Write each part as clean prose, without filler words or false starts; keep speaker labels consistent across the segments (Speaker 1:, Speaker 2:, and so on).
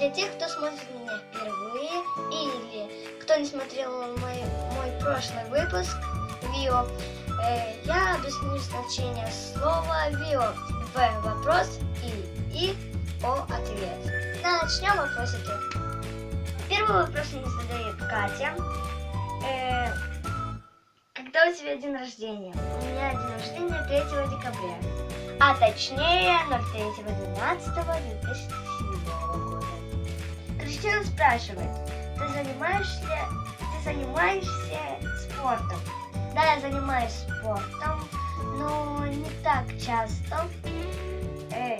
Speaker 1: Для тех, кто смотрит меня впервые или кто не смотрел мой прошлый выпуск видео, я объясню значение слова видео в вопрос и о ответ. Начнем вопросики. Первый вопрос мне задает Катя. Когда у тебя день рождения? У меня день рождения 3 декабря, а точнее 03.12.2007 года. Кристина спрашивает, ты занимаешься спортом? Да, я занимаюсь спортом, но не так часто.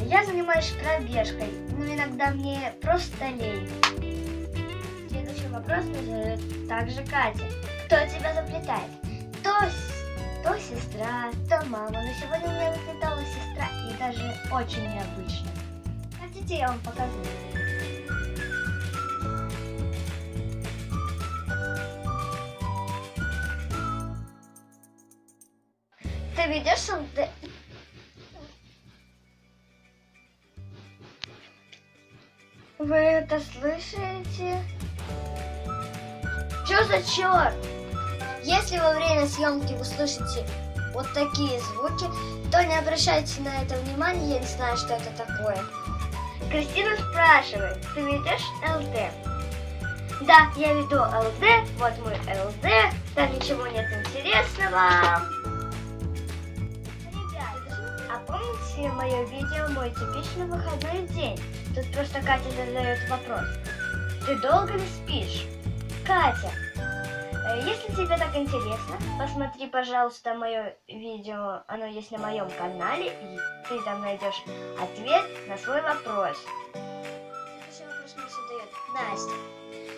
Speaker 1: Я занимаюсь пробежкой, но иногда мне просто лень. Следующий вопрос мне задает также Катя. Кто тебя заплетает? То сестра, то мама, но сегодня у меня заплетала сестра, и даже очень необычно. Хотите, я вам покажу? Ты ведешь ЛД? Вы это слышите? Что за черт? Если во время съемки вы слышите вот такие звуки, то не обращайте на это внимания, я не знаю, что это такое. Кристина спрашивает, ты ведешь ЛД? Да, я веду ЛД, вот мой ЛД, там ничего нет интересного. Ребята, а помните мое видео «Мой типичный выходной день»? Тут просто Катя задает вопрос. Ты долго ли спишь? Катя, если тебе так интересно, посмотри, пожалуйста, мое видео, оно есть на моем канале, и ты там найдешь ответ на свой вопрос. Следующий вопрос мне задает Настя.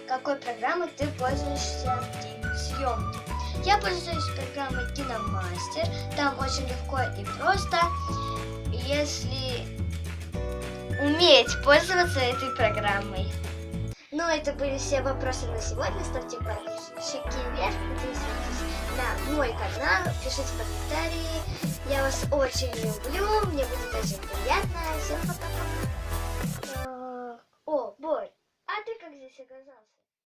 Speaker 1: Какой программой ты пользуешься в съемке? Я пользуюсь программой Киномастер, там очень легко и просто, если уметь пользоваться этой программой. Ну, это были все вопросы на сегодня. Ставьте пальчики вверх, подписывайтесь на мой канал, пишите комментарии. Я вас очень люблю, мне будет очень приятно. Всем пока-пока. О, Борь, а ты как здесь оказался?